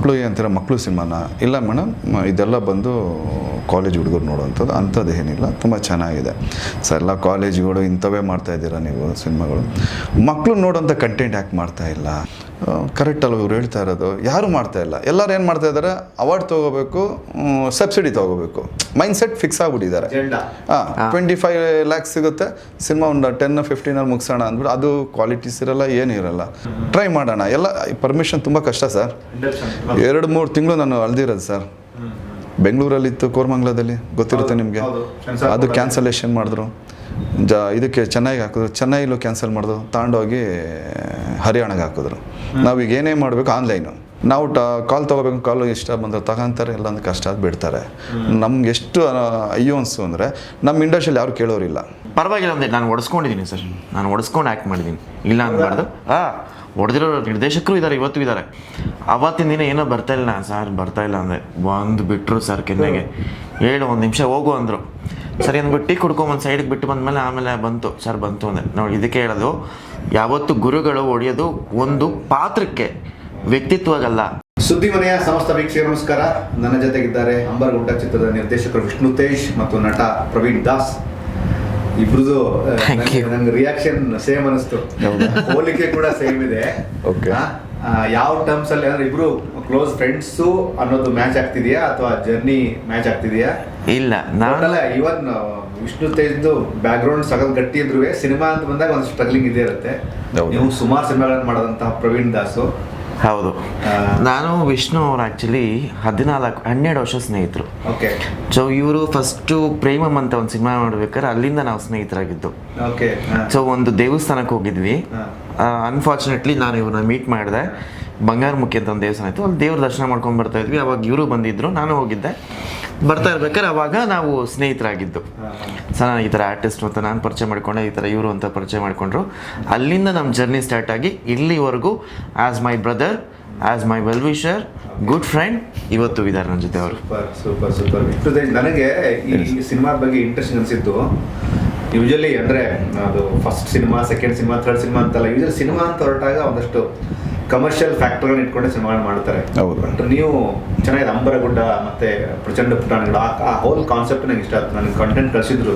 ಮಕ್ಕಳು ಅಂತೀರ ಮಕ್ಕಳು ಸಿನಿಮಾನ ಇಲ್ಲ ಮೇಡಮ್, ಇದೆಲ್ಲ ಬಂದು ಕಾಲೇಜ್ ಹುಡುಗರು ನೋಡುವಂಥದ್ದು, ಅಂಥದ್ದು ಏನಿಲ್ಲ, ತುಂಬ ಚೆನ್ನಾಗಿದೆ ಸರ್. ಎಲ್ಲ ಕಾಲೇಜುಗಳು ಇಂಥವೇ ಮಾಡ್ತಾಯಿದ್ದೀರಾ ನೀವು ಸಿನಿಮಾಗಳು, ಮಕ್ಕಳು ನೋಡೋಂಥ ಕಂಟೆಂಟ್ ಯಾಕೆ ಮಾಡ್ತಾಯಿಲ್ಲ? ಕರೆಕ್ಟ್ ಅಲ್ವ ಇವ್ರು ಹೇಳ್ತಾ ಇರೋದು? ಯಾರೂ ಮಾಡ್ತಾಯಿಲ್ಲ. ಎಲ್ಲರೂ ಏನು ಮಾಡ್ತಾಯಿದ್ದಾರೆ, ಅವಾರ್ಡ್ ತೊಗೋಬೇಕು, ಸಬ್ಸಿಡಿ ತೊಗೋಬೇಕು, ಮೈಂಡ್ ಸೆಟ್ ಫಿಕ್ಸ್ ಆಗಿಬಿಟ್ಟಿದ್ದಾರೆ. 25 lakhs ಸಿಗುತ್ತೆ, ಸಿನಿಮಾ ಒಂದು 10-15 ಮುಗಿಸೋಣ ಅಂದ್ಬಿಟ್ಟು ಅದು ಕ್ವಾಲಿಟೀಸ್ ಇರಲ್ಲ, ಏನೂ ಇರಲ್ಲ. ಟ್ರೈ ಮಾಡೋಣ, ಎಲ್ಲ ಪರ್ಮಿಷನ್ ತುಂಬ ಕಷ್ಟ ಸರ್. 2-3 ತಿಂಗಳು ನಾನು ಅಳ್ದಿರೋದು ಸರ್. ಬೆಂಗಳೂರಲ್ಲಿತ್ತು, ಕೋರಮಂಗಲದಲ್ಲಿ ಗೊತ್ತಿರುತ್ತೆ ನಿಮಗೆ, ಅದು ಕ್ಯಾನ್ಸಲೇಷನ್ ಮಾಡಿದ್ರು. ಇದಕ್ಕೆ ಚೆನ್ನೈಗೆ ಹಾಕಿದ್ರು, ಚೆನ್ನೈಲೂ ಕ್ಯಾನ್ಸಲ್ ಮಾಡಿದ್ರು, ತಗೊಂಡೋಗಿ ಹರಿಯಾಣಗೆ ಹಾಕಿದ್ರು. ನಾವೀಗ ಏನೇ ಮಾಡಬೇಕು ಆನ್ಲೈನು, ನಾವು ಕಾಲ್ ತೊಗೋಬೇಕು, ಕಾಲು ಇಷ್ಟ ಬಂದರೆ ತಗೊಂತಾರೆ, ಇಲ್ಲ ಅಂದ್ರೆ ಕಷ್ಟ ಅದು ಬಿಡ್ತಾರೆ. ನಮ್ಗೆ ಎಷ್ಟು ಅಯ್ಯೋ ಅನಿಸ್ತು ಅಂದರೆ ನಮ್ಮ ಇಂಡಸ್ಟ್ರಿಯಲ್ಲಿ ಯಾರು ಕೇಳೋರಿಲ್ಲ. ಪರವಾಗಿಲ್ಲ ಅಂದರೆ ನಾನು ಒಡಿಸ್ಕೊಂಡಿದ್ದೀನಿ ಸರ್, ನಾನು ಒಡಿಸ್ಕೊಂಡು ಆ್ಯಕ್ಟ್ ಮಾಡಿದ್ದೀನಿ, ಇಲ್ಲ ಅನ್ಬಾರ್ದು. ಹೊಡೆದಿರೋ ನಿರ್ದೇಶಕರು ಇದ್ದಾರೆ, ಇವತ್ತು ಇದ್ದಾರೆ. ಆವತ್ತಿನ ದಿನ ಏನೋ ಬರ್ತಾಯಿಲ್ಲ ಸರ್, ಬರ್ತಾಯಿಲ್ಲ ಅಂದರೆ ಒಂದು ಬಿಟ್ಟರು ಸರ್ ಕೆನ್ನೆಗೆ, ಹೇಳು 1 ನಿಮಿಷ ಹೋಗು ಅಂದರು. ಸರಿ ಅಂದ್ಬಿಟ್ಟು ಟೀ ಕುಡ್ಕೊಂಬಂದು ಸೈಡಿಗೆ ಬಿಟ್ಟು ಬಂದಮೇಲೆ ಆಮೇಲೆ ಬಂತು ಸರ್, ಬಂತು ಅಂದರೆ ನೋಡಿ. ಇದಕ್ಕೆ ಹೇಳೋದು, ಯಾವತ್ತು ಗುರುಗಳು ಹೊಡೆಯೋದು ಒಂದು ಪಾತ್ರಕ್ಕೆ, ವ್ಯಕ್ತಿತ್ವಗಲ್ಲ. ಸುದ್ದಿ ಮನೆಯ ಸಮಸ್ತ ವೀಕ್ಷಕರು ನಮಸ್ಕಾರ. ನನ್ನ ಜೊತೆಗಿದ್ದಾರೆ ಅಂಬರಗುಡ್ಡ ಚಿತ್ರದ ನಿರ್ದೇಶಕರು ವಿಷ್ಣು ತೇಜ್ ಮತ್ತು ನಟ ಪ್ರವೀಣ್ ದಾಸ್. ಇಬ್ರದು ನಂಗೆ ರಿಯಾಕ್ಷನ್ ಸೇಮ್ ಅನಿಸ್ತು, ಹೋಲಿಕೆ ಕೂಡ ಸೇಮ್ ಇದೆ. ಯಾವ ಟರ್ಮ್ಸ್ ಅಲ್ಲಿ ಅಂದ್ರೆ ಇಬ್ರು ಕ್ಲೋಸ್ ಫ್ರೆಂಡ್ಸು ಅನ್ನೋದು ಮ್ಯಾಚ್ ಆಗ್ತಿದೆಯಾ ಅಥವಾ ಜರ್ನಿ ಮ್ಯಾಚ್ ಆಗ್ತಿದೆಯಾ? ಇಲ್ಲ, ಇವನ್ ವಿಷ್ಣು ತೇಜ್ದು ಬ್ಯಾಕ್ ಗ್ರೌಂಡ್ ಸಗಲ್ ಗಟ್ಟಿ ಇದ್ರು, ಸಿನಿಮಾ ಅಂತ ಬಂದಾಗ ಒಂದು ಸ್ಟ್ರಗ್ಲಿಂಗ್ ಇದೇ ಇರುತ್ತೆ. ನೀವು ಸುಮಾರು ಸಿನಿಮಾಗಳನ್ನ ಮಾಡೋದಂತಹ ಪ್ರವೀಣ್ ದಾಸು. ಹೌದು, ನಾನು ವಿಷ್ಣು ಅವರು ಆ್ಯಕ್ಚುಲಿ 12 ವರ್ಷ ಸ್ನೇಹಿತರು. ಓಕೆ. ಸೊ ಇವರು ಫಸ್ಟು ಪ್ರೇಮಮ್ ಅಂತ ಒಂದು ಸಿನಿಮಾ ನೋಡ್ಬೇಕಾದ್ರೆ ಅಲ್ಲಿಂದ ನಾವು ಸ್ನೇಹಿತರಾಗಿದ್ದು. ಓಕೆ. ಸೊ ಒಂದು ದೇವಸ್ಥಾನಕ್ಕೆ ಹೋಗಿದ್ವಿ. ಅನ್ಫಾರ್ಚುನೇಟ್ಲಿ ನಾನು ಇವ್ರನ್ನ ಮೀಟ್ ಮಾಡಿದೆ. ಬಂಗಾರಮುಖಿ ಅಂತ ಒಂದು ದೇವಸ್ಥಾನ ಇತ್ತು, ಅಲ್ಲಿ ದೇವ್ರ ದರ್ಶನ ಮಾಡ್ಕೊಂಡು ಬರ್ತಾ ಇದ್ವಿ. ಅವಾಗ ಇವರು ಬಂದಿದ್ರು, ನಾನು ಹೋಗಿದ್ದೆ. ಬರ್ತಾ ಇರ್ಬೇಕಾದ್ರೆ ಅವಾಗ ನಾವು ಸ್ನೇಹಿತರಾಗಿದ್ದು. ಸರ್ ನಾನು ಈ ಥರ ಆರ್ಟಿಸ್ಟ್ ಅಂತ ನಾನು ಪರಿಚಯ ಮಾಡಿಕೊಂಡೆ, ಈ ಥರ ಇವರು ಅಂತ ಪರಿಚಯ ಮಾಡಿಕೊಂಡ್ರು. ಅಲ್ಲಿಂದ ನಮ್ಮ ಜರ್ನಿ ಸ್ಟಾರ್ಟ್ ಆಗಿ ಇಲ್ಲಿವರೆಗೂ as my brother, as my well wisher, good friend ಇವತ್ತು ಇದ್ದಾರೆ ನನ್ನ ಜೊತೆ ಅವರು. Super super super. ನನಗೆ ಈ ಸಿನಿಮಾದ ಬಗ್ಗೆ ಇಂಟ್ರೆಸ್ಟಿಂಗ್ ಅನಿಸಿದ್ದು, ಯೂಶಲಿ ಅಂದರೆ ಅದು first cinema, second cinema, third cinema ಅಂತಲ್ಲ, ಯೂಶಲಿ ಸಿನಿಮಾ ಅಂತ ಹೊರಟಾಗ ಒಂದಷ್ಟು ಕಮರ್ಷಿಯಲ್ ಫ್ಯಾಕ್ಟರ್ಗಳನ್ನ ಇಟ್ಕೊಂಡೆ ಸಿನಿಮಾಗಳು ಮಾಡ್ತಾರೆ. ಹೌದು. ನೀವು ಚೆನ್ನಾಗಿದೆ, ಅಂಬರಗುಡ್ಡ ಮತ್ತೆ ಪ್ರಚಂಡ ಪುಟಾಣಿಗಳು, ಆ ಹೋಲ್ ಕಾನ್ಸೆಪ್ಟ್ ನಂಗೆ ಇಷ್ಟ ಆಯ್ತು. ನನಗೆ ಕಂಟೆಂಟ್ ಕಳಿಸಿದ್ರು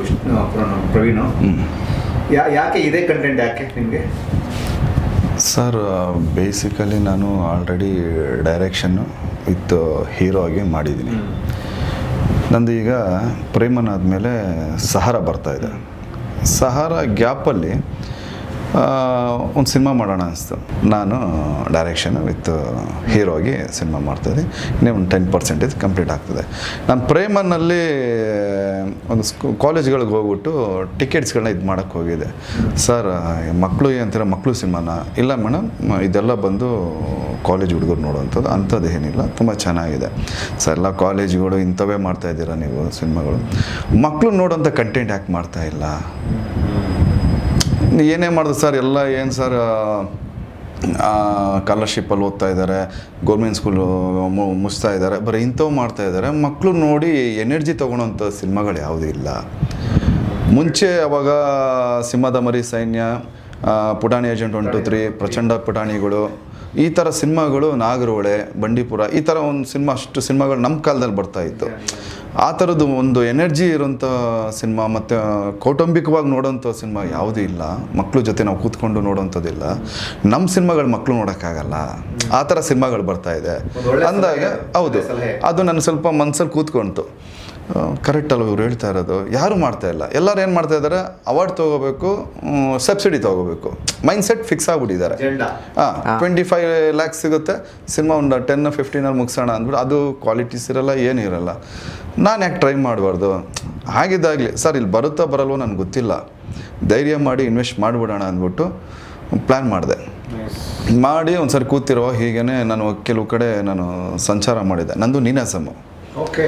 ಪ್ರವೀಣು. ಯಾಕೆ ಇದೇ ಕಂಟೆಂಟ್ ಯಾಕೆ ನಿಮಗೆ? ಸರ್ ಬೇಸಿಕಲಿ ನಾನು ಆಲ್ರೆಡಿ ಡೈರೆಕ್ಷನ್ನು ವಿತ್ ಹೀರೋ ಆಗಿ ಮಾಡಿದ್ದೀನಿ. ನಂದು ಈಗ ಪ್ರೇಮನ್ ಆದಮೇಲೆ ಸಹಾರ ಬರ್ತಾಯಿದೆ. ಸಹಾರ ಗ್ಯಾಪಲ್ಲಿ ಒಂದು ಸಿನಿಮಾ ಮಾಡೋಣ ಅನಿಸ್ತು. ನಾನು ಡೈರೆಕ್ಷನ್ ವಿತ್ ಹೀರೋ ಆಗಿ ಸಿನಿಮಾ ಮಾಡ್ತಾಯಿದ್ದೆ. ಇನ್ನೇ ಒಂದು 10% ಕಂಪ್ಲೀಟ್ ಆಗ್ತದೆ. ನಾನು ಪ್ರೇಮನ್ನಲ್ಲಿ ಒಂದು ಕಾಲೇಜ್ಗಳಿಗೆ ಹೋಗ್ಬಿಟ್ಟು ಟಿಕೆಟ್ಸ್ಗಳನ್ನ ಇದು ಮಾಡೋಕ್ಕೆ ಹೋಗಿದ್ದೆ. ಸರ್ ಮಕ್ಕಳು ಅಂತೀರ ಮಕ್ಕಳು ಸಿನಿಮಾನ ಇಲ್ಲ ಮೇಡಮ್, ಇದೆಲ್ಲ ಬಂದು ಕಾಲೇಜ್ ಹುಡುಗರು ನೋಡುವಂಥದ್ದು, ಅಂಥದ್ದು ಏನಿಲ್ಲ, ತುಂಬ ಚೆನ್ನಾಗಿದೆ ಸರ್. ಎಲ್ಲ ಕಾಲೇಜುಗಳು ಇಂಥವೇ ಮಾಡ್ತಾಯಿದ್ದೀರಾ ನೀವು ಸಿನಿಮಾಗಳು, ಮಕ್ಕಳು ನೋಡೋಂಥ ಕಂಟೆಂಟ್ ಯಾಕೆ ಮಾಡ್ತಾಯಿಲ್ಲ? ಏನೇ ಮಾಡಿದ್ರು ಸರ್, ಎಲ್ಲ ಏನು ಸರ್ ಸ್ಕಾಲರ್ಶಿಪ್ಪಲ್ಲಿ ಓದ್ತಾ ಇದ್ದಾರೆ, ಗೌರ್ಮೆಂಟ್ ಸ್ಕೂಲು ಮುಗಿಸ್ತಾ ಇದ್ದಾರೆ, ಬರೀ ಇಂಥವು ಮಾಡ್ತಾಯಿದ್ದಾರೆ. ಮಕ್ಕಳು ನೋಡಿ ಎನರ್ಜಿ ತೊಗೊಳೋಂಥ ಸಿನಿಮಾಗಳು ಯಾವುದೂ ಇಲ್ಲ. ಮುಂಚೆ ಅವಾಗ ಸಿಂಹದ ಮರಿ ಸೈನ್ಯ, ಪುಟಾಣಿ ಏಜೆಂಟ್ 1, 2, 3, ಪ್ರಚಂಡ ಪುಟಾಣಿಗಳು, ಈ ಥರ ಸಿನಿಮಾಗಳು, ನಾಗರಹೊಳೆ, ಬಂಡೀಪುರ, ಈ ಥರ ಒಂದು ಸಿನಿಮಾ, ಅಷ್ಟು ಸಿನಿಮಾಗಳು ನಮ್ಮ ಕಾಲದಲ್ಲಿ ಬರ್ತಾಯಿತ್ತು. ಆ ಥರದ್ದು ಒಂದು ಎನರ್ಜಿ ಇರೋಂಥ ಸಿನಿಮಾ ಮತ್ತು ಕೌಟುಂಬಿಕವಾಗಿ ನೋಡೋಂಥ ಸಿನಿಮಾ ಯಾವುದೂ ಇಲ್ಲ. ಮಕ್ಕಳ ಜೊತೆ ನಾವು ಕೂತ್ಕೊಂಡು ನೋಡೋಂಥದ್ದಿಲ್ಲ. ನಮ್ಮ ಸಿನಿಮಾಗಳು ಮಕ್ಕಳು ನೋಡೋಕ್ಕಾಗಲ್ಲ, ಆ ಥರ ಸಿನಿಮಾಗಳು ಬರ್ತಾಯಿದೆ ಅಂದಾಗ. ಹೌದು, ಅದು ನನ್ನ ಸ್ವಲ್ಪ ಮನಸ್ಸಲ್ಲಿ ಕೂತ್ಕೊಂತು. ಕರೆಕ್ಟ್ ಅಲ್ವ ಇವ್ರು ಹೇಳ್ತಾ ಇರೋದು? ಯಾರೂ ಮಾಡ್ತಾಯಿಲ್ಲ. ಎಲ್ಲರೂ ಏನು ಮಾಡ್ತಾಯಿದ್ದಾರೆ, ಅವಾರ್ಡ್ ತೊಗೋಬೇಕು, ಸಬ್ಸಿಡಿ ತೊಗೋಬೇಕು, ಮೈಂಡ್ ಸೆಟ್ ಫಿಕ್ಸ್ ಆಗಿಬಿಟ್ಟಿದ್ದಾರೆ. 25 lakhs ಸಿಗುತ್ತೆ, ಸಿನಿಮಾ ಒಂದು 10-15 ಮುಗಿಸೋಣ ಅಂದ್ಬಿಟ್ಟು ಅದು ಕ್ವಾಲಿಟೀಸ್ ಇರಲ್ಲ, ಏನೂ ಇರಲ್ಲ. ನಾನು ಯಾಕೆ ಟ್ರೈ ಮಾಡಬಾರ್ದು? ಹಾಗಿದ್ದಾಗಲಿ ಸರ್, ಇಲ್ಲಿ ಬರುತ್ತಾ ಬರಲ್ವೋ ನನಗೆ ಗೊತ್ತಿಲ್ಲ, ಧೈರ್ಯ ಮಾಡಿ ಇನ್ವೆಸ್ಟ್ ಮಾಡಿಬಿಡೋಣ ಅಂದ್ಬಿಟ್ಟು ಪ್ಲ್ಯಾನ್ ಮಾಡಿದೆ. ಮಾಡಿ ಒಂದು ಸರಿ ಕೂತಿರೋ ಹೀಗೇ ನಾನು ಕೆಲವು ಕಡೆ ನಾನು ಸಂಚಾರ ಮಾಡಿದ್ದೆ. ನಂದು ನೀನಾಸಮ್ಮು. ಓಕೆ.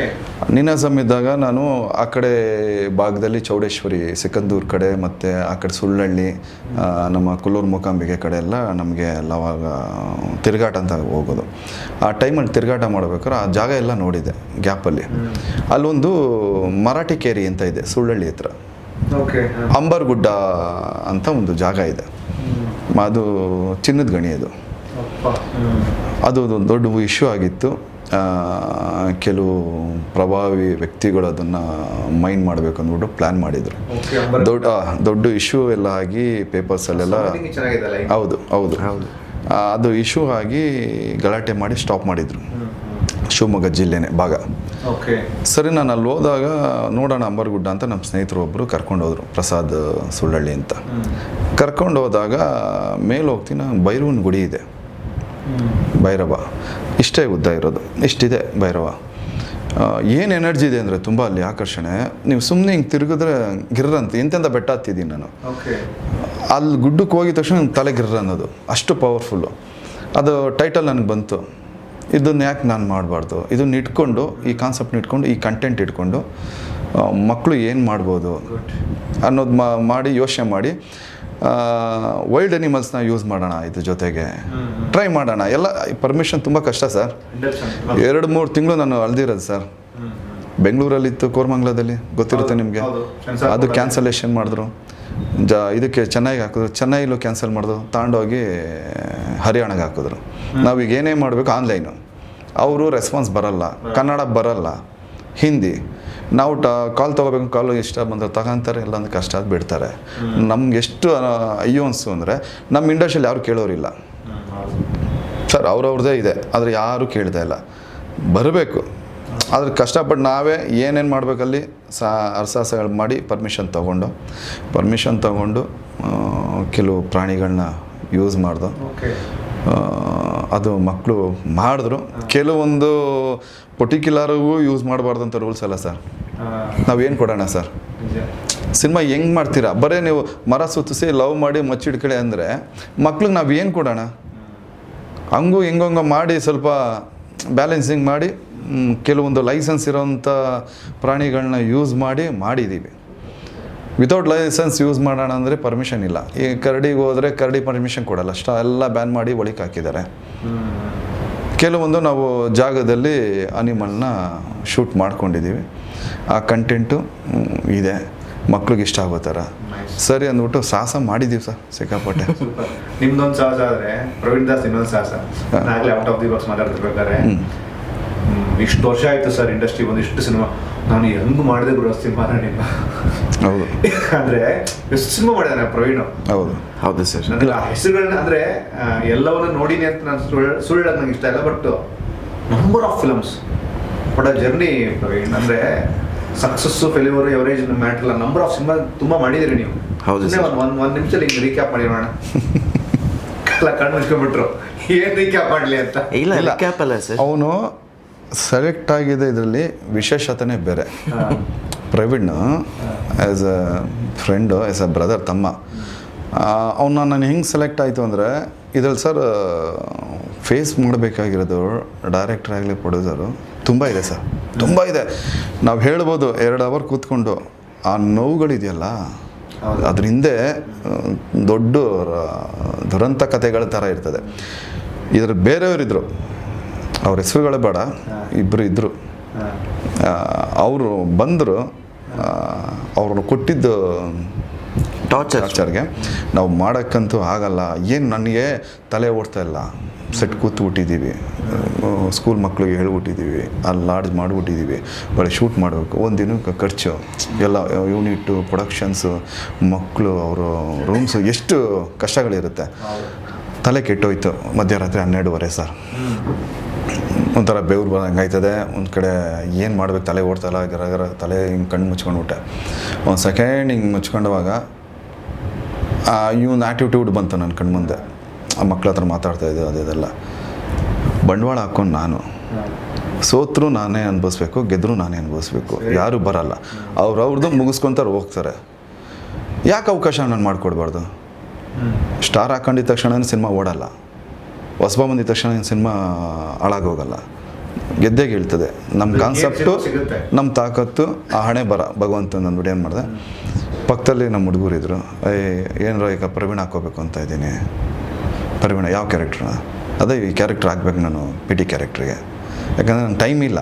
ನೀನಾಸಮ್ ಇದ್ದಾಗ ನಾನು ಆ ಕಡೆ ಭಾಗದಲ್ಲಿ ಚೌಡೇಶ್ವರಿ, ಸಿಕಂದೂರು ಕಡೆ ಮತ್ತು ಆ ಕಡೆ ಸುಳ್ಳಹಳ್ಳಿ, ನಮ್ಮ ಕುಲ್ಲೂರು ಮೂಕಾಂಬಿಕೆ ಕಡೆ ಎಲ್ಲ ನಮಗೆ ಅವಾಗ ತಿರುಗಾಟ ಅಂತ ಹೋಗೋದು. ಆ ಟೈಮಲ್ಲಿ ತಿರುಗಾಟ ಮಾಡ್ಬೇಕಾದ್ರೆ ಆ ಜಾಗ ಎಲ್ಲ ನೋಡಿದೆ ಗ್ಯಾಪಲ್ಲಿ. ಅಲ್ಲೊಂದು ಮರಾಠಿ ಕೇರಿ ಅಂತ ಇದೆ ಸುಳ್ಳಹಳ್ಳಿ ಹತ್ರ. ಓಕೆ. ಅಂಬರಗುಡ್ಡ ಅಂತ ಒಂದು ಜಾಗ ಇದೆ, ಅದು ಚಿನ್ನದ ಗಣಿ ಅದು. ಅದು ಒಂದು ದೊಡ್ಡ ಇಶ್ಯೂ ಆಗಿತ್ತು. ಕೆಲವು ಪ್ರಭಾವಿ ವ್ಯಕ್ತಿಗಳು ಅದನ್ನು ಮೈಂಡ್ ಮಾಡಬೇಕು ಅಂದ್ಬಿಟ್ಟು ಪ್ಲ್ಯಾನ್ ಮಾಡಿದರು. ದೊಡ್ಡ ಇಶ್ಯೂ ಎಲ್ಲ ಆಗಿ ಪೇಪರ್ಸಲ್ಲೆಲ್ಲ ಹೌದು ಅದು ಇಶ್ಯೂ ಆಗಿ ಗಲಾಟೆ ಮಾಡಿ ಸ್ಟಾಪ್ ಮಾಡಿದರು. ಶಿವಮೊಗ್ಗ ಜಿಲ್ಲೆನೇ ಭಾಗ. ಸರಿ, ನಾನು ಅಲ್ಲಿ ಹೋದಾಗ ನೋಡೋಣ ಅಂಬರ್ಗುಡ್ಡ ಅಂತ ನಮ್ಮ ಸ್ನೇಹಿತರು ಒಬ್ಬರು ಕರ್ಕೊಂಡೋದ್ರು, ಪ್ರಸಾದ್ ಸುಳ್ಳಳ್ಳಿ ಅಂತ. ಕರ್ಕೊಂಡು ಹೋದಾಗ ಮೇಲೆ ಹೋಗ್ತೀನಿ, ಭೈರವನ ಗುಡಿ ಇದೆ, ಭೈರವ ಇಷ್ಟೇ ಉದ್ದ ಇರೋದು, ಇಷ್ಟಿದೆ ಭೈರವ. ಏನು ಎನರ್ಜಿ ಇದೆ ಅಂದರೆ ತುಂಬ ಅಲ್ಲಿ ಆಕರ್ಷಣೆ. ನೀವು ಸುಮ್ಮನೆ ಹಿಂಗೆ ತಿರುಗಿದ್ರೆ ಗಿರ್ರಂತ ಎಂತೆಂಥ ಬೆಟ್ಟ ಹತ್ತಿದ್ದೀನಿ ನಾನು. ಅಲ್ಲಿ ಗುಡ್ಡಕ್ಕೆ ಹೋಗಿದ ತಕ್ಷಣ ನನ್ನ ತಲೆ ಗಿರ್ರ ಅನ್ನೋದು ಅಷ್ಟು ಪವರ್ಫುಲ್ಲು. ಅದು ಟೈಟಲ್ ನನಗೆ ಬಂತು, ಇದನ್ನು ಯಾಕೆ ನಾನು ಮಾಡಬಾರ್ದು, ಇದನ್ನು ಇಟ್ಕೊಂಡು, ಈ ಕಾನ್ಸೆಪ್ಟ್ನ ಇಟ್ಕೊಂಡು, ಈ ಕಂಟೆಂಟ್ ಇಟ್ಕೊಂಡು ಮಕ್ಕಳು ಏನು ಮಾಡ್ಬೋದು ಅನ್ನೋದು ಮಾಡಿ ಯೋಚನೆ ಮಾಡಿ ವೈಲ್ಡ್ ಅನಿಮಲ್ಸ್ನ ಯೂಸ್ ಮಾಡೋಣ, ಇದ್ರ ಜೊತೆಗೆ ಟ್ರೈ ಮಾಡೋಣ. ಎಲ್ಲ ಪರ್ಮಿಷನ್ ತುಂಬ ಕಷ್ಟ ಸರ್. 2-3 ತಿಂಗಳು ನಾನು ಅಳ್ದಿರೋದು ಸರ್. ಬೆಂಗಳೂರಲ್ಲಿತ್ತು, ಕೋರಮಂಗಲದಲ್ಲಿ ಗೊತ್ತಿರುತ್ತೆ ನಿಮಗೆ, ಅದು ಕ್ಯಾನ್ಸಲೇಷನ್ ಮಾಡಿದ್ರು. ಇದಕ್ಕೆ ಚೆನ್ನೈಗೆ ಹಾಕಿದ್ರು, ಚೆನ್ನೈಲೂ ಕ್ಯಾನ್ಸಲ್ ಮಾಡಿದ್ರು, ತಗೊಂಡೋಗಿ ಹರಿಯಾಣಗೆ ಹಾಕಿದ್ರು. ನಾವೀಗ ಏನೇ ಮಾಡಬೇಕು ಆನ್ಲೈನು, ಅವರು ರೆಸ್ಪಾನ್ಸ್ ಬರಲ್ಲ, ಕನ್ನಡ ಬರಲ್ಲ, ಹಿಂದಿ. ನಾವು ಕಾಲ್ ತೊಗೋಬೇಕು, ಕಾಲು ಇಷ್ಟ ಬಂದರೆ ತಗೊಂತಾರೆ, ಇಲ್ಲ ಅಂದ್ರೆ ಕಷ್ಟ ಅದು ಬಿಡ್ತಾರೆ. ನಮ್ಗೆ ಎಷ್ಟು ಅಯ್ಯೋ ಅನಿಸ್ತು ಅಂದರೆ, ನಮ್ಮ ಇಂಡಸ್ಟ್ರಿಯಲ್ಲಿ ಯಾರು ಕೇಳೋರಿಲ್ಲ ಸರ್. ಅವ್ರವ್ರದ್ದೇ ಇದೆ, ಆದರೆ ಯಾರೂ ಕೇಳ್ತಾ ಇಲ್ಲ. ಬರಬೇಕು, ಆದರೆ ಕಷ್ಟಪಟ್ಟು ನಾವೇ ಏನೇನು ಮಾಡಬೇಕಲ್ಲಿ ಅರಸಾಸಗಳು ಮಾಡಿ ಪರ್ಮಿಷನ್ ತೊಗೊಂಡು ಕೆಲವು ಪ್ರಾಣಿಗಳನ್ನ ಯೂಸ್ ಮಾಡ್ದು. ಅದು ಮಕ್ಕಳು ಮಾಡಿದ್ರು. ಕೆಲವೊಂದು ಪರ್ಟಿಕ್ಯುಲರ್ಗೂ ಯೂಸ್ ಮಾಡಬಾರ್ದು ಅಂತ ರೂಲ್ಸ್ ಅಲ್ಲ ಸರ್. ನಾವೇನು ಕೊಡೋಣ ಸರ್? ಸಿನಿಮಾ ಹೆಂಗೆ ಮಾಡ್ತೀರಾ? ಬರೀ ನೀವು ಮರ ಸುತ್ತಿಸಿ ಲವ್ ಮಾಡಿ ಮಚ್ಚಿಡ್ಕಡೆ ಅಂದರೆ ಮಕ್ಳಿಗೆ ನಾವು ಏನು ಕೊಡೋಣ? ಹಂಗೂ ಹೆಂಗೋ ಮಾಡಿ ಸ್ವಲ್ಪ ಬ್ಯಾಲೆನ್ಸಿಂಗ್ ಮಾಡಿ ಕೆಲವೊಂದು ಲೈಸೆನ್ಸ್ ಇರೋವಂಥ ಪ್ರಾಣಿಗಳನ್ನ ಯೂಸ್ ಮಾಡಿದ್ದೀವಿ. ವಿತೌಟ್ ಲೈಸೆನ್ಸ್ ಯೂಸ್ ಮಾಡೋಣ ಅಂದರೆ ಪರ್ಮಿಷನ್ ಇಲ್ಲ. ಈ ಕರಡಿಗೆ ಹೋದರೆ ಕರಡಿ ಪರ್ಮಿಷನ್ ಕೊಡಲ್ಲ, ಎಲ್ಲ ಬ್ಯಾನ್ ಮಾಡಿ ಒಳಗೆ ಹಾಕಿದ್ದಾರೆ. ಕೆಲವೊಂದು ನಾವು ಜಾಗದಲ್ಲಿ ಅನಿಮಲ್ನ ಶೂಟ್ ಮಾಡ್ಕೊಂಡಿದ್ದೀವಿ. ಆ ಕಂಟೆಂಟು ಇದೆ, ಮಕ್ಳಿಗೆ ಇಷ್ಟ ಆಗೋ ಥರ ಸರಿ ಅಂದ್ಬಿಟ್ಟು ಸಾಹಸ ಮಾಡಿದ್ದೀವಿ ಸರ್, ಸಿಕ್ಕಾಪಟ್ಟೆ. ನಿಮ್ದೊಂದು ಸಾಹಸ ಆದರೆ ಪ್ರವೀಣ್ ದಾಸ್ ಇನ್ನೊಂದು ಸಾಹಸ. ನಾಗಲೇ ಔಟ್ ಆಫ್ ದಿ ಬಾಕ್ಸ್ ಮಾತಾಡ್ತಿರ್ಬೇಕಾದ್ರೆ, ಇಷ್ಟು ವರ್ಷ ಆಯಿತು ಸರ್ ಇಂಡಸ್ಟ್ರಿ ಬಂದು, ಇಷ್ಟು ಸಿನಿಮಾ ನಾನು ಹೆಂಗೆ ಮಾಡಿದೆ ಗುರು ಸಿನಿಮಾನ ನೀನು. ಹೌದು, ಅಂದರೆ ಎಷ್ಟು ಸಿನಿಮಾ ಮಾಡಿದಾನೆ ಪ್ರವೀಣ್. ಹೌದು ಸರ್. ನನಗೆ ಆ ಹೆಸರುಗಳನ್ನ ಅಂದರೆ ಎಲ್ಲವನ್ನೂ ನೋಡಿನಿ ಅಂತ ನಾನು ಸುಳ್ಳು ನಂಗೆ ಇಷ್ಟ ಇಲ್ಲ, but number of films, but ಆ ಜರ್ನಿ ಪ್ರವೀಣ್ ಅಂದರೆ ಸಕ್ಸಸ್ಸು ಫೇಲ್ಯೂರ್ ಎವರೇಜ್ ಮ್ಯಾಟರ್ ಇಲ್ಲ, ನಂಬರ್ ಆಫ್ ಸಿನಿಮಾ ತುಂಬ ಮಾಡಿದಿರಿ ನೀವು. ಹೌದು, ಒಂದು ನಿಮಿಷದಲ್ಲಿ ಹಿಂಗೆ ರೀಕ್ಯಾಪ್ ಮಾಡಿರೋಣ. ಕಣ್ಣು ಮುಚ್ಕೊಂಡ್ಬಿಟ್ರು, ಏನು ರೀಕ್ಯಾಪ್ ಮಾಡಲಿ ಅಂತ. ಇಲ್ಲ, ರೀಕ್ಯಾಪ್ ಅಲ್ಲ ಸರ್, ಅವನು ಸೆಲೆಕ್ಟ್ ಆಗಿದೆ. ಇದರಲ್ಲಿ ವಿಶೇಷತೆನೇ ಬೇರೆ. Praveen as a friend, as a brother, ತಮ್ಮ. ಅವನ್ನ ನಾನು ಹೆಂಗೆ ಸೆಲೆಕ್ಟ್ ಆಯಿತು ಅಂದರೆ, ಇದರಲ್ಲಿ ಸರ್ ಫೇಸ್ ಮಾಡಬೇಕಾಗಿರೋದು ಡೈರೆಕ್ಟರ್ ಆಗಲಿ ಪ್ರೊಡ್ಯೂಸರು ತುಂಬ ಇದೆ ಸರ್, ತುಂಬ ಇದೆ. ನಾವು ಹೇಳ್ಬೋದು 2 ಅವರ್ ಕೂತ್ಕೊಂಡು. ಆ ನೋವುಗಳಿದೆಯಲ್ಲ, ಅದ್ರ ಹಿಂದೆ ದೊಡ್ಡ ದುರಂತ ಕಥೆಗಳ ಥರ ಇರ್ತದೆ. ಇದ್ರ ಬೇರೆಯವರಿದ್ದರು, ಅವ್ರ ಹೆಸರುಗಳೇ ಬೇಡ, ಇಬ್ಬರು ಇದ್ದರು. ಅವರು ಬಂದರು, ಅವ್ರನ್ನ ಕೊಟ್ಟಿದ್ದು ಟಾರ್ಚರ್ಗೆ ನಾವು ಮಾಡೋಕ್ಕಂತೂ ಆಗಲ್ಲ. ಏನು ನನಗೆ ತಲೆ ಓಡ್ತಾ ಇಲ್ಲ. ಸೆಟ್ ಕೂತ್ಬಿಟ್ಟಿದ್ದೀವಿ, ಸ್ಕೂಲ್ ಮಕ್ಕಳಿಗೆ ಹೇಳ್ಬಿಟ್ಟಿದ್ದೀವಿ, ಅಲ್ಲಿ ಲಾಡ್ಜ್ ಮಾಡಿಬಿಟ್ಟಿದ್ದೀವಿ, ಬರೀ ಶೂಟ್ ಮಾಡಬೇಕು. ಒಂದು ದಿನಕ್ಕೆ ಖರ್ಚು ಎಲ್ಲ, ಯೂನಿಟ್ಟು, ಪ್ರೊಡಕ್ಷನ್ಸು, ಮಕ್ಕಳು, ಅವರು ರೂಮ್ಸು, ಎಷ್ಟು ಕಷ್ಟಗಳಿರುತ್ತೆ. ತಲೆ ಕೆಟ್ಟೋಯ್ತು. ಮಧ್ಯರಾತ್ರಿ 12:30 ಸರ್. ಒಂಥರ ಬೆವ್ರು ಬಂದಂಗೆ ಆಯ್ತದೆ. ಒಂದು ಕಡೆ ಏನು ಮಾಡ್ಬೇಕು, ತಲೆ ಓಡ್ತಲ್ಲ, ಗರಗರ ತಲೆ ಹಿಂಗೆ ಕಣ್ಣು ಮುಚ್ಕೊಂಡ್ಬಿಟ್ಟೆ. ಒಂದು ಸೆಕೆಂಡ್ ಹಿಂಗೆ ಮುಚ್ಕೊಂಡವಾಗ ಇವನು ಆ್ಯಟಿಟ್ಯೂಡ್ ಬಂತು ನನ್ನ ಕಣ್ಣು ಮುಂದೆ. ಆ ಮಕ್ಳ ಹತ್ರ ಮಾತಾಡ್ತಾಯಿದ್ದೆ, ಅದೆಲ್ಲ ಬಂಡವಾಳ ಹಾಕ್ಕೊಂಡು ನಾನು ಸೋತ್ರೂ ನಾನೇ ಅನುಭವಿಸ್ಬೇಕು, ಗೆದ್ದರೂ ನಾನೇ ಅನುಭವಿಸ್ಬೇಕು. ಯಾರೂ ಬರಲ್ಲ, ಅವ್ರದ್ದು ಮುಗಿಸ್ಕೊತಾರೆ, ಹೋಗ್ತಾರೆ. ಯಾಕೆ ಅವಕಾಶ ನಾನು ಮಾಡಿಕೊಡ್ಬಾರ್ದು? ಸ್ಟಾರ್ ಹಾಕೊಂಡಿದ್ದ ತಕ್ಷಣ ಸಿನಿಮಾ ಓಡಲ್ಲ, ಹೊಸಬ ಬಂದಿದ ತಕ್ಷಣ ಸಿನಿಮಾ ಹಾಳಾಗೋಗಲ್ಲ, ಗೆದ್ದೇ ಗೆಲ್ತದೆ. ನಮ್ಮ ಕಾನ್ಸೆಪ್ಟು, ನಮ್ಮ ತಾಕತ್ತು, ಆ ಹಣೆ ಬರ ಭಗವಂತ. ಅಂದ್ಬಿಟ್ಟು ಏನು ಮಾಡಿದೆ, ಪಕ್ಕದಲ್ಲಿ ನಮ್ಮ ಹುಡುಗರಿದ್ರು, ಏನರ ಈಗ ಪ್ರವೀಣ್ ಹಾಕೋಬೇಕು ಅಂತ ಇದ್ದೀನಿ. ಪ್ರವೀಣ ಯಾವ ಕ್ಯಾರೆಕ್ಟ್ರ? ಅದೇ ಈ ಕ್ಯಾರೆಕ್ಟರ್ ಹಾಕ್ಬೇಕು ನಾನು, PT ಕ್ಯಾರೆಕ್ಟ್ರಿಗೆ. ಯಾಕಂದರೆ ನನ್ನ ಟೈಮ್ ಇಲ್ಲ.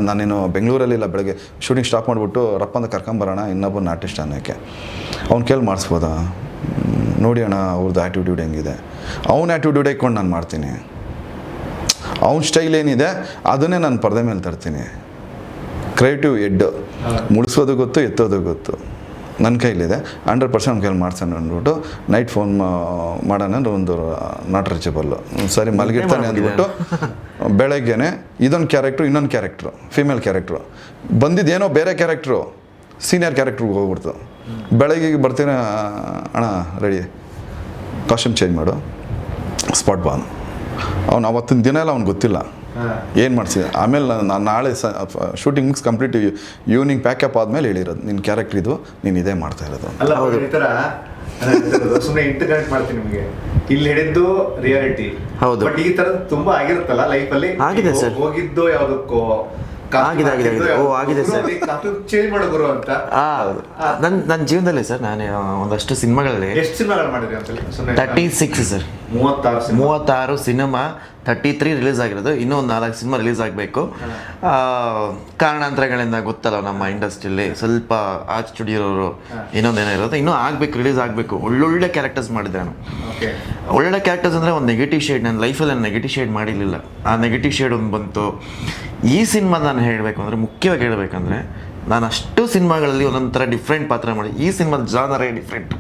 ನಾನೇನು ಬೆಂಗಳೂರಲ್ಲಿಲ್ಲ. ಬೆಳಗ್ಗೆ ಶೂಟಿಂಗ್ ಸ್ಟಾಪ್ ಮಾಡಿಬಿಟ್ಟು ರಪ್ಪಂದ ಕರ್ಕೊಂಬರೋಣ ಇನ್ನೊಬ್ಬನ ಆರ್ಟಿಸ್ಟ್ ಅನ್ನೋಕ್ಕೆ. ಅವ್ನು ಕೇಳಿ ಮಾಡಿಸ್ಬೋದಾ? ನೋಡಿ ಅಣ್ಣ ಅವ್ರದ್ದು ಆ್ಯಟಿಟ್ಯೂಡ್ ಹೆಂಗಿದೆ, ಅವ್ನ ಆ್ಯಟಿಟ್ಯೂಡ್ ಇಟ್ಕೊಂಡು ನಾನು ಮಾಡ್ತೀನಿ, ಅವ್ನ ಸ್ಟೈಲ್ ಏನಿದೆ ಅದನ್ನೇ ನಾನು ಪರದೆ ಮೇಲೆ ತರ್ತೀನಿ. ಕ್ರಿಯೇಟಿವ್ ಹೆಡ್, ಮುಡಿಸೋದು ಗೊತ್ತು, ಎತ್ತೋದು ಗೊತ್ತು, ನನ್ನ ಕೈಲಿದೆ, 100% ನನ್ನ ಕೈಲಿ ಮಾಡ್ಸೋಣ ಅಂದ್ಬಿಟ್ಟು ನೈಟ್ ಫೋನ್ ಮಾಡೋಣ ಅಂದ್ರೆ ಒಂದು ನಾಟ್ ರೀಚಬಲ್ಲು, ಸರಿ ಮಲಗಿರ್ತಾನೆ ಅಂದ್ಬಿಟ್ಟು ಬೆಳಗ್ಗೆನೆ ಇದೊಂದು ಕ್ಯಾರೆಕ್ಟ್ರು, ಇನ್ನೊಂದು ಕ್ಯಾರೆಕ್ಟ್ರು, ಫೀಮೇಲ್ ಕ್ಯಾರೆಕ್ಟ್ರು ಬಂದಿದ್ದೇನೋ ಬೇರೆ ಕ್ಯಾರೆಕ್ಟ್ರು, ಸೀನಿಯರ್ ಕ್ಯಾರೆಕ್ಟ್ರಿಗೆ ಹೋಗ್ಬಿಡ್ತು. ಬೆಳಗ್ಗೆ ಬರ್ತೀನಿ ಅಣ್ಣ ರೆಡಿ, ಕಾಸ್ಟ್ಯೂಮ್ ಚೇಂಜ್ ಮಾಡು, ಸ್ಪಾಟ್ ಬಾನ್. ಅವ್ನು ಅವತ್ತಿನ ದಿನ ಎಲ್ಲ ಅವ್ನಿಗೆ ಗೊತ್ತಿಲ್ಲ ಏನು ಮಾಡ್ಸಿದೆ. ಆಮೇಲೆ ನಾನು ನಾಳೆ ಶೂಟಿಂಗ್ ಮುಗಿಸ್ ಕಂಪ್ಲೀಟ್ ಈವ್ನಿಂಗ್ ಪ್ಯಾಕಪ್ ಆದಮೇಲೆ ಹೇಳಿರೋದು, ನಿನ್ನ ಕ್ಯಾರೆಕ್ಟರ್ ಇದು, ನೀನು ಇದೇ ಮಾಡ್ತಾ ಇರೋದು. ಅಲ್ಲ ಈ ಥರ ಸುಮ್ಮನೆ ಇಂಟರ್ನೆಟ್ ಮಾಡ್ತೀನಿ ನಿಮಗೆ, ಇಲ್ಲಿ ಹಿಡಿದ್ದು ರಿಯಾಲಿಟಿ. ಹೌದು. ಬಟ್ ಈ ಥರದ್ದು ತುಂಬಾ ಆಗಿರುತ್ತಲ್ಲ ಲೈಫಲ್ಲಿ, ಆಗಿದೆ ಸರ್. ಹೋಗಿದ್ದು ಯಾವುದಕ್ಕೋ ಆಗಿದೆ. ಓ ಆಗಿದೆ ಸರ್. ಚೇಂಜ್ ಮಾಡೋರು ಅಂತ. ನನ್ನ ಜೀವನದಲ್ಲಿ ಸರ್ ನಾನು ಒಂದಷ್ಟು ಸಿನಿಮಾಗಳಲ್ಲಿ ಎಷ್ಟು ಸಿನಿಮಾಗಳು ಮಾಡಿದ್ರಿ ಅಂತ? 36 ಸರ್, 36 ಸಿನಿಮಾ, 33 ರಿಲೀಸ್ ಆಗಿರೋದು. ಇನ್ನೂ ಒಂದು 4 ಸಿನಿಮಾ ರಿಲೀಸ್ ಆಗಬೇಕು. ಕಾರಣಾಂತರಗಳಿಂದ ಗೊತ್ತಲ್ಲ ನಮ್ಮ ಇಂಡಸ್ಟ್ರಿಯಲ್ಲಿ ಸ್ವಲ್ಪ ಸ್ಟುಡಿಯೋರು ಇನ್ನೊಂದೇನೋ ಇರೋದು, ಇನ್ನೂ ಆಗಬೇಕು, ರಿಲೀಸ್ ಆಗಬೇಕು. ಒಳ್ಳೊಳ್ಳೆ ಕ್ಯಾರೆಕ್ಟರ್ಸ್ ಮಾಡಿದ್ದೆ ನಾನು. ಒಳ್ಳೊಳ್ಳೆ ಕ್ಯಾರೆಕ್ಟರ್ಸ್ ಅಂದರೆ ಒಂದು ನೆಗೆಟಿವ್ ಶೇಡ್, ನನ್ನ ಲೈಫಲ್ಲಿ ನಾನು ನೆಗೆಟಿವ್ ಶೇಡ್ ಮಾಡಿರಲಿಲ್ಲ. ಆ ನೆಗೆಟಿವ್ ಶೇಡ್ ಒಂದು ಬಂತು. ಈ ಸಿನಿಮಾ ನಾನು ಹೇಳಬೇಕು ಅಂದರೆ, ಮುಖ್ಯವಾಗಿ ಹೇಳಬೇಕಂದ್ರೆ, ನಾನು ಅಷ್ಟು ಸಿನಿಮಾಗಳಲ್ಲಿ ಒಂದೊಂಥರ ಡಿಫ್ರೆಂಟ್ ಪಾತ್ರ ಮಾಡಿ, ಈ ಸಿನಿಮಾದ ಜಾನರೇ ಡಿಫ್ರೆಂಟ್,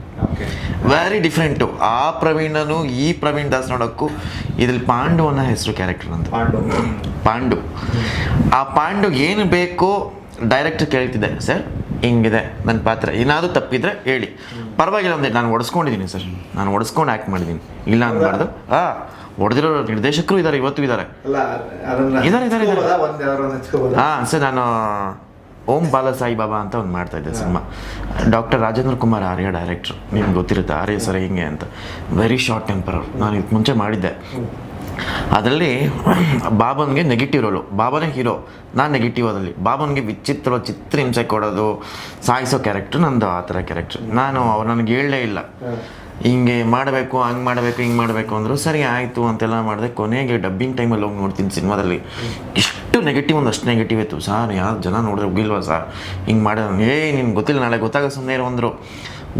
ವೆರಿ ಡಿಫ್ರೆಂಟು. ಆ ಪ್ರವೀಣನು ಈ ಪ್ರವೀಣ್ ದಾಸ್ ನೋಡೋಕ್ಕೂ ಇದ್ರಲ್ಲಿ ಪಾಂಡು ಅನ್ನೋ ಹೆಸರು ಕ್ಯಾರೆಕ್ಟರ್ ಅಂತ. ಪಾಂಡು. ಆ ಪಾಂಡುಗೆ ಏನು ಬೇಕೋ ಡೈರೆಕ್ಟರ್ ಕೇಳ್ತಿದ್ದೆ, ಸರ್ ಹಿಂಗಿದೆ ನನ್ನ ಪಾತ್ರ, ಏನಾದರೂ ತಪ್ಪಿದ್ರೆ ಹೇಳಿ, ಪರವಾಗಿಲ್ಲ ಅಂದರೆ ನಾನು ಒಡಿಸ್ಕೊಂಡಿದ್ದೀನಿ ಸರ್, ನಾನು ಒಡಿಸ್ಕೊಂಡು ಆ್ಯಕ್ಟ್ ಮಾಡಿದ್ದೀನಿ, ಇಲ್ಲ ಅಂದ್ಬಾರ್ದು. ಹೊಡೆದಿರೋ ನಿರ್ದೇಶಕರು ಇದ್ದಾರೆ, ಇವತ್ತು ಇದ್ದಾರೆ. ಹಾಂ ಸರ್, ನಾನು ಓಂ ಬಾಲ ಸಾಯಿ ಬಾಬಾ ಅಂತ ಒಂದು ಮಾಡ್ತಾ ಇದ್ದೆ ಸಿನಿಮಾ. ಡಾಕ್ಟರ್ ರಾಜೇಂದ್ರ ಕುಮಾರ್ ಆರ್ಯ ಡೈರೆಕ್ಟ್ರು, ನಿಮ್ಗೆ ಗೊತ್ತಿರುತ್ತೆ ಆರ್ಯ ಸರ್ ಹಿಂಗೆ ಅಂತ. ವೆರಿ ಶಾರ್ಟ್ ಟೆಂಪರ್ ಅವರು. ನಾನು ಇದಕ್ಕೆ ಮುಂಚೆ ಮಾಡಿದ್ದೆ. ಅದರಲ್ಲಿ ಬಾಬನ್ಗೆ ನೆಗೆಟಿವ್ ರೋಲು, ಬಾಬಾನೇ ಹೀರೋ, ನಾನು ನೆಗೆಟಿವ್. ಅದರಲ್ಲಿ ಬಾಬನ್ಗೆ ಚಿತ್ರಹಿಂಸೆ ಕೊಡೋದು, ಸಾಯಿಸೋ ಕ್ಯಾರೆಕ್ಟ್ರು ನಂದು. ಆ ಥರ ಕ್ಯಾರೆಕ್ಟ್ರು ನಾನು ಅವ್ರು ನನಗೆ ಹೇಳಲೇ ಇಲ್ಲ, ಹಿಂಗೆ ಮಾಡಬೇಕು, ಹಂಗೆ ಮಾಡಬೇಕು, ಹಿಂಗೆ ಮಾಡಬೇಕು ಅಂದರು. ಸರಿ ಆಯಿತು ಅಂತೆಲ್ಲ ಮಾಡಿದೆ. ಕೊನೆಗೆ ಡಬ್ಬಿಂಗ್ ಟೈಮಲ್ಲಿ ಹೋಗಿ ನೋಡ್ತೀನಿ ಸಿನಿಮಾದಲ್ಲಿ ಎಷ್ಟು ನೆಗೆಟಿವ್, ಒಂದಷ್ಟು ನೆಗೆಟಿವ್ ಇತ್ತು. ಸಾರ್ ಯಾರು ಜನ ನೋಡಿದ್ರೆ ಹೋಗಿಲ್ವಾ ಸರ್ ಹಿಂಗೆ ಮಾಡಿದ, ನಿನ್ಗೆ ಗೊತ್ತಿಲ್ಲ, ನಾಳೆ ಗೊತ್ತಾಗ ಸುಮ್ಮನೆ ಇರೋ ಅಂದರು.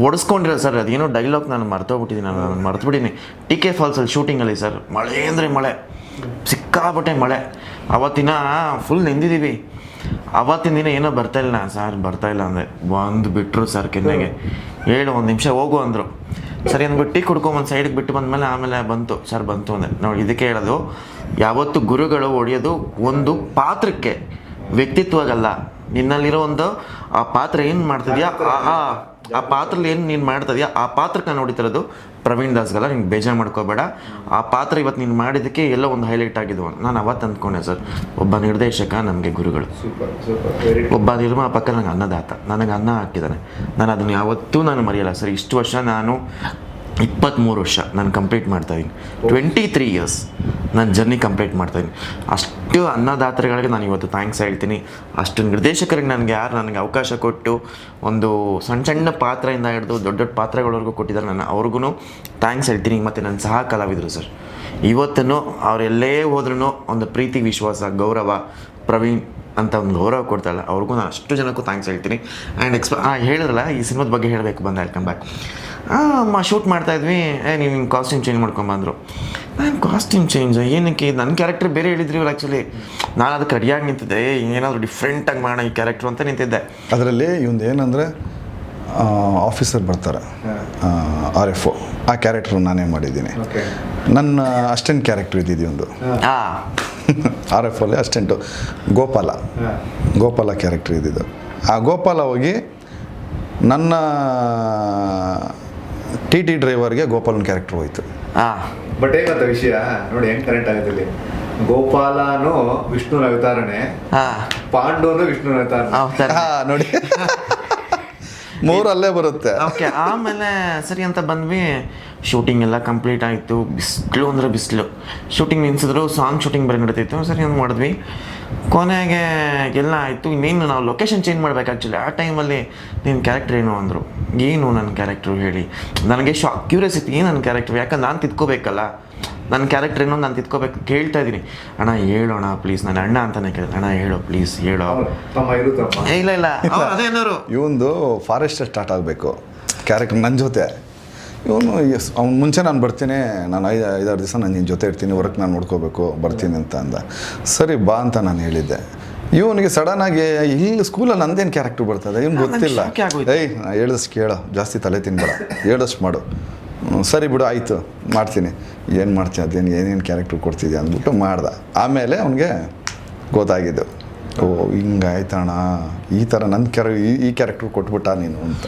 ಒಡಿಸ್ಕೊಂಡಿರೋ ಸರ್, ಅದೇನೋ ಡೈಲಾಗ್ ನಾನು ಮರ್ತೋಗ್ಬಿಟ್ಟಿದ್ದೀನಿ, ನಾನು ಮರ್ತುಬಿಟ್ಟಿನಿ. TK ಫಾಲ್ಸಲ್ಲಿ ಶೂಟಿಂಗಲ್ಲಿ ಸರ್, ಮಳೆ ಅಂದರೆ ಮಳೆ, ಸಿಕ್ಕಾಪಟ್ಟೆ ಮಳೆ. ಅವತ್ತಿನ ಫುಲ್ ನೆಂದಿದ್ದೀವಿ. ಅವತ್ತಿನ ದಿನ ಏನೋ ಬರ್ತಾಯಿಲ್ಲ ಸರ್, ಬರ್ತಾಯಿಲ್ಲ ಅಂದರೆ ಬಂದು ಬಿಟ್ಟರು ಸರ್ ಕೆನ್ನೆಗೆ. ಹೇಳು ಒಂದು ನಿಮಿಷ ಹೋಗು ಅಂದರು. ಸರಿ ಅಂದ್ಬಿಟ್ಟು ಟೀ ಕುಡ್ಕೊಂಬಂದು ಸೈಡಿಗೆ ಬಿಟ್ಟು ಬಂದಮೇಲೆ ಆಮೇಲೆ ಬಂತು ಸರ್, ಬಂತು ಅಂದೆ. ನೋಡಿ ಇದಕ್ಕೆ ಹೇಳೋದು, ಯಾವತ್ತು ಗುರುಗಳು ಹೊಡೆಯೋದು ಒಂದು ಪಾತ್ರಕ್ಕೆ, ವ್ಯಕ್ತಿತ್ವಗಲ್ಲ. ನಿನ್ನಲ್ಲಿರೋ ಒಂದು ಆ ಪಾತ್ರ ಏನು ಮಾಡ್ತಿದ್ಯಾ, ಆ ಪಾತ್ರಲ್ಲಿ ಏನು ನೀನು ಮಾಡ್ತಿದ್ಯಾ, ಆ ಪಾತ್ರಕ್ಕೆ ನಾನು ನೋಡಿತಿರೋದು ಪ್ರವೀಣ್ ದಾಸ್ಗಲ್ಲ. ನಿನ್ಗೆ ಬೇಜಾರು ಮಾಡ್ಕೋಬೇಡ, ಆ ಪಾತ್ರ ಇವತ್ತು ನೀನು ಮಾಡಿದ್ದಕ್ಕೆ ಎಲ್ಲೋ ಒಂದು ಹೈಲೈಟ್ ಆಗಿದ್ವು. ನಾನು ಅವತ್ತು ಅಂದ್ಕೊಂಡೆ ಸರ್, ಒಬ್ಬ ನಿರ್ದೇಶಕ ನಮಗೆ ಗುರುಗಳು, ಒಬ್ಬ ನಿರ್ಮಾಪಕ ನನಗೆ ಅನ್ನದಾತ, ನನಗೆ ಅನ್ನ ಹಾಕಿದ್ದಾನೆ. ನಾನು ಅದನ್ನು ಯಾವತ್ತೂ ನಾನು ಮರೆಯಲ್ಲ ಸರ್. ಇಷ್ಟು ವರ್ಷ ನಾನು 23 ವರ್ಷ ನಾನು ಕಂಪ್ಲೀಟ್ ಮಾಡ್ತಾಯಿದ್ದೀನಿ. 23 ಇಯರ್ಸ್ ನನ್ನ ಜರ್ನಿ ಕಂಪ್ಲೀಟ್ ಮಾಡ್ತಾಯಿದ್ದೀನಿ. ಅಷ್ಟು ಅನ್ನದಾತರುಗಳಿಗೆ ನಾನು ಇವತ್ತು ಥ್ಯಾಂಕ್ಸ್ ಹೇಳ್ತೀನಿ. ಅಷ್ಟು ನಿರ್ದೇಶಕರಿಗೆ ನನಗೆ ಯಾರು ನನಗೆ ಅವಕಾಶ ಕೊಟ್ಟು ಒಂದು ಸಣ್ಣ ಸಣ್ಣ ಪಾತ್ರದಿಂದ ಹಿಡಿದು ದೊಡ್ಡ ದೊಡ್ಡ ಪಾತ್ರಗಳವರೆಗೂ ಕೊಟ್ಟಿದ್ದಾರೆ, ನಾನು ಅವ್ರಿಗೂ ಥ್ಯಾಂಕ್ಸ್ ಹೇಳ್ತೀನಿ. ಮತ್ತು ನನ್ನ ಸಹ ಕಲಾವಿದರು ಸರ್, ಇವತ್ತೂ ಅವರೆಲ್ಲೇ ಹೋದ್ರೂ ಒಂದು ಪ್ರೀತಿ, ವಿಶ್ವಾಸ, ಗೌರವ, ಪ್ರವೀಣ್ ಅಂತ ಒಂದು ಗೌರವ ಕೊಡ್ತಾರಲ್ಲ, ಅವ್ರಿಗೂ ನಾನು ಅಷ್ಟು ಜನಕ್ಕೂ ಥ್ಯಾಂಕ್ಸ್ ಹೇಳ್ತೀನಿ. ಆ್ಯಂಡ್ ಹೇಳಿದ್ರಲ್ಲ ಈ ಸಿನಿಮಾದ ಬಗ್ಗೆ ಹೇಳಬೇಕು ಬಂದ, ವೆಲ್ಕಮ್ ಬ್ಯಾಕ್. ಶೂಟ್ ಮಾಡ್ತಾಯಿದ್ವಿ, ನೀವು ಹಿಂಗೆ ಕಾಸ್ಟ್ಯೂಮ್ ಚೇಂಜ್ ಮಾಡ್ಕೊಂಬಂದರು. ನಾನು ಕಾಸ್ಟ್ಯೂಮ್ ಚೇಂಜ್ ಏನಕ್ಕೆ, ನನ್ನ ಕ್ಯಾರೆಕ್ಟರ್ ಬೇರೆ ಹೇಳಿದ್ರಿ ಇವ್ರು. ಆ್ಯಕ್ಚುಲಿ ನಾನು ಅದಕ್ಕೆ ರೆಡಿಯಾಗಿ ನಿಂತಿದ್ದೆ, ಏನಾದರೂ ಡಿಫ್ರೆಂಟಾಗಿ ಮಾಡೋಣ ಈ ಕ್ಯಾರೆಕ್ಟ್ರು ಅಂತ ನಿಂತಿದ್ದೆ. ಅದರಲ್ಲಿ ಇವಂದು ಏನಂದರೆ ಆಫೀಸರ್ ಬರ್ತಾರೆ, RFO, ಆ ಕ್ಯಾರೆಕ್ಟ್ರು ನಾನೇ ಮಾಡಿದ್ದೀನಿ. ನನ್ನ ಅಸ್ಟೆಂಟ್ ಕ್ಯಾರೆಕ್ಟ್ರ್ ಇದ್ದಿದ್ದು ಒಂದು RFOಲ್ಲಿ ಅಸ್ಟೆಂಟು ಗೋಪಾಲ ಕ್ಯಾರೆಕ್ಟ್ರ್ ಇದ್ದಿದ್ದು. ಆ ಗೋಪಾಲ ಹೋಗಿ ನನ್ನ TT ಡ್ರೈವರ್ಗೆ ಗೋಪಾಲನ ಕ್ಯಾರೆಕ್ಟರ್ ಹೋಯ್ತು. ಬಟ್ ಏನಂತ ವಿಷಯ ನೋಡಿ ಹೆಂಗ್ ಕರೆಕ್ಟ್ ಆಗುತ್ತೆ ಇಲ್ಲಿ. ಗೋಪಾಲನು ವಿಷ್ಣು ಅವತಾರನೆ, ಪಾಂಡುನು ವಿಷ್ಣು ಅವತಾರ ನೋಡಿ, 3 ಅಲ್ಲೇ ಬರುತ್ತೆ. ಓಕೆ, ಆಮೇಲೆ ಸರಿ ಅಂತ ಬಂದ್ವಿ. ಶೂಟಿಂಗ್ ಎಲ್ಲ ಕಂಪ್ಲೀಟ್ ಆಯಿತು. ಬಿಸಿಲು ಅಂದರೆ ಬಿಸಿಲು. ಶೂಟಿಂಗ್ ನಿಲ್ಸಿದ್ರು, ಸಾಂಗ್ ಶೂಟಿಂಗ್ ಬೇರೆ ನಡೀತಿತ್ತು. ಸರಿ ಅಂತ ಮಾಡಿದ್ವಿ. ಕೊನೆಗೆ ಎಲ್ಲ ಆಯಿತು. ಇನ್ನೇನು ನಾವು ಲೊಕೇಶನ್ ಚೇಂಜ್ ಮಾಡ್ಬೇಕು. ಆ್ಯಕ್ಚುಲಿ ಆ ಟೈಮಲ್ಲಿ ನಿನ್ನ ಕ್ಯಾರೆಕ್ಟರ್ ಏನು ಅಂದರು. ಏನು ನನ್ನ ಕ್ಯಾರೆಕ್ಟ್ರು ಹೇಳಿ, ನನಗೆ ಕ್ಯೂರಿಯಾಸಿಟಿ, ಏನು ನನ್ನ ಕ್ಯಾರೆಕ್ಟ್ರು, ಯಾಕಂದ್ರೆ ನಾನು ತಿದ್ಕೋಬೇಕಲ್ಲ, ನನ್ನ ಕ್ಯಾರೆಕ್ಟರ್ ಏನೋ ನಾನು ತಿದ್ಕೋಬೇಕು. ಕೇಳ್ತಾ ಇದ್ದೀನಿ, ಅಣ್ಣ ಹೇಳೋಣ ಪ್ಲೀಸ್, ನನ್ನ ಅಣ್ಣ ಅಂತಾನೆ ಕೇಳಿದೆ. ಅಣ್ಣ ಹೇಳೋ ಪ್ಲೀಸ್, ಹೇಳೋ. ಇಲ್ಲ ಅದೇನವರು ಇವಂದು ಫಾರೆಸ್ಟ್ ಸ್ಟಾರ್ಟ್ ಆಗಬೇಕು ಕ್ಯಾರೆಕ್ಟರ್ ನನ್ನ ಜೊತೆ. ಇವನು ಅವ್ನು ಮುಂಚೆ ನಾನು ಬರ್ತೀನಿ, ನಾನು 5-6 ದಿವಸ ನಾನು ನಿನ್ನ ಜೊತೆ ಇರ್ತೀನಿ, ವರ್ಕ್ ನಾನು ನೋಡ್ಕೋಬೇಕು, ಬರ್ತೀನಿ ಅಂತ ಅಂದ. ಸರಿ ಬಾ ಅಂತ ನಾನು ಹೇಳಿದ್ದೆ. ಇವನಿಗೆ ಸಡನ್ನಾಗಿ ಇಲ್ಲಿ ಸ್ಕೂಲಲ್ಲಿ ನಂದೇನು ಕ್ಯಾರೆಕ್ಟರ್ ಬರ್ತದೆ ಇವ್ನು ಗೊತ್ತಿಲ್ಲ. shock ಆಗೋಯ್ತು. ಏಯ್ ನಾ ಹೇಳಿದಷ್ಟು ಕೇಳೋ, ಜಾಸ್ತಿ ತಲೆ ತಿನ್ಬೇಡ, ಹೇಳಿದಷ್ಟು ಮಾಡು. ಸರಿ ಬಿಡು ಆಯಿತು ಮಾಡ್ತೀನಿ. ಏನು ಮಾಡ್ತೀನಿ ಅದೇನು ಏನೇನು ಕ್ಯಾರೆಕ್ಟರ್ ಕೊಡ್ತಿದ್ಯಾ ಅಂದ್ಬಿಟ್ಟು ಮಾಡ್ದೆ. ಆಮೇಲೆ ಅವನಿಗೆ ಗೊತ್ತಾಗಿದ್ದು, ಓ ಹಿಂಗಾಯ್ತಣ್ಣ, ಈ ಥರ ನನ್ನ ಈ ಕ್ಯಾರೆಕ್ಟರ್ ಕೊಟ್ಬಿಟ್ಟ ನೀನು ಅಂತ.